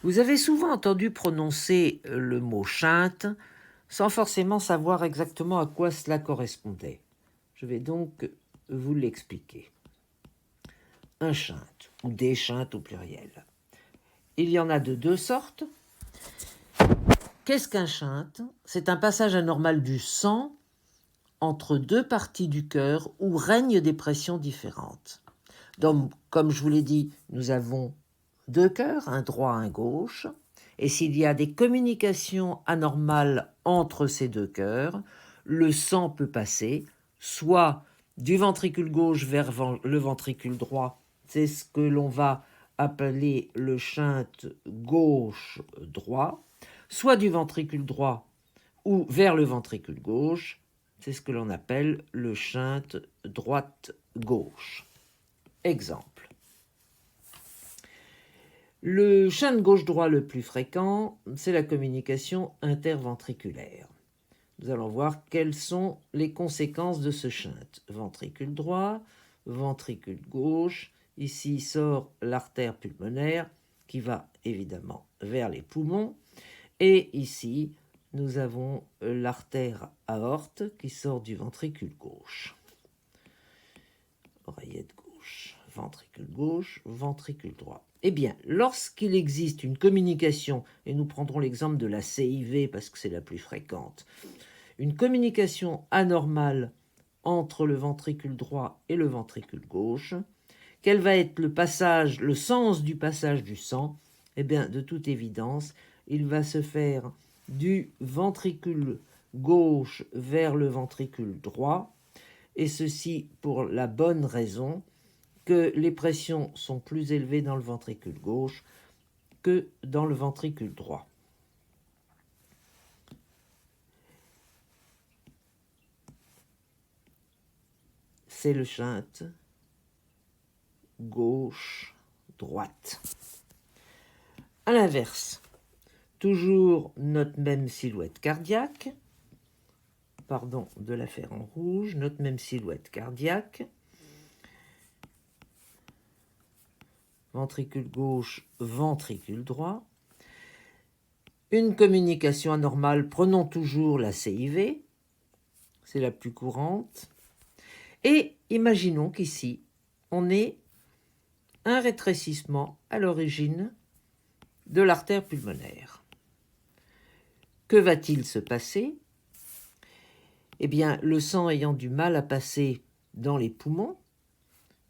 Vous avez souvent entendu prononcer le mot shunt sans forcément savoir exactement à quoi cela correspondait. Je vais donc vous l'expliquer. Un shunt, ou des shunts au pluriel. Il y en a de deux sortes. Qu'est-ce qu'un shunt? C'est un passage anormal du sang entre deux parties du cœur où règnent des pressions différentes. Donc, comme je vous l'ai dit, nous avons deux cœurs, un droit, un gauche, et s'il y a des communications anormales entre ces deux cœurs, le sang peut passer soit du ventricule gauche vers le ventricule droit, c'est ce que l'on va appeler le shunt gauche-droit, soit du ventricule droit ou vers le ventricule gauche, c'est ce que l'on appelle le shunt droite-gauche. Exemple. Le shunt gauche-droit le plus fréquent, c'est la communication interventriculaire. Nous allons voir quelles sont les conséquences de ce shunt. Ventricule droit, ventricule gauche. Ici sort l'artère pulmonaire qui va évidemment vers les poumons. Et ici, nous avons l'artère aorte qui sort du ventricule gauche. Oreillette gauche, ventricule droit. Eh bien, lorsqu'il existe une communication, et nous prendrons l'exemple de la CIV parce que c'est la plus fréquente, une communication anormale entre le ventricule droit et le ventricule gauche, quel va être le sens du passage du sang? Eh bien, de toute évidence, il va se faire du ventricule gauche vers le ventricule droit, et ceci pour la bonne raison que les pressions sont plus élevées dans le ventricule gauche que dans le ventricule droit. C'est le shunt gauche-droite. À l'inverse, toujours notre même silhouette cardiaque, pardon de la faire en rouge, notre même silhouette cardiaque, ventricule gauche, ventricule droit, une communication anormale, prenons toujours la CIV, c'est la plus courante, et imaginons qu'ici, on ait un rétrécissement à l'origine de l'artère pulmonaire. Que va-t-il se passer? Eh bien, le sang ayant du mal à passer dans les poumons,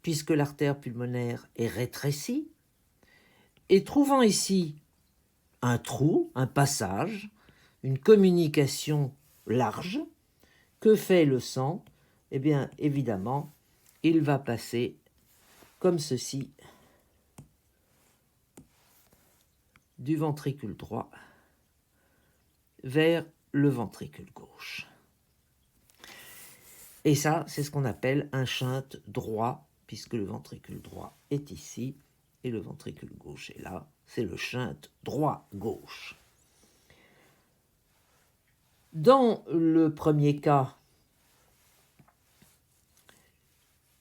puisque l'artère pulmonaire est rétrécie, et trouvant ici un trou, un passage, une communication large, que fait le sang? Eh bien, évidemment, il va passer comme ceci du ventricule droit vers le ventricule gauche. Et ça, c'est ce qu'on appelle un shunt droit, puisque le ventricule droit est ici et le ventricule gauche est là. C'est le shunt droit-gauche. Dans le premier cas,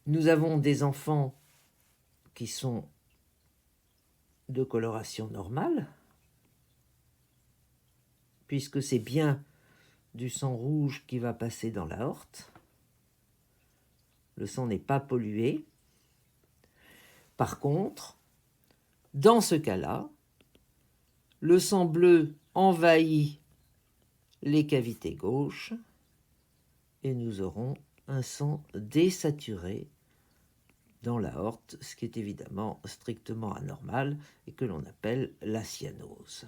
nous avons des enfants qui sont de coloration normale, puisque c'est bien du sang rouge qui va passer dans l'aorte. Le sang n'est pas pollué. Par contre, dans ce cas-là, le sang bleu envahit les cavités gauches et nous aurons un sang désaturé dans l'aorte, ce qui est évidemment strictement anormal et que l'on appelle la cyanose.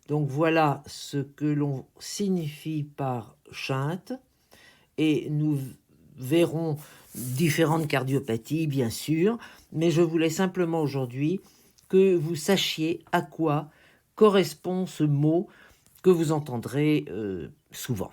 Donc voilà ce que l'on signifie par shunt, et nous verrons différentes cardiopathies, bien sûr, mais je voulais simplement aujourd'hui que vous sachiez à quoi correspond ce mot que vous entendrez souvent.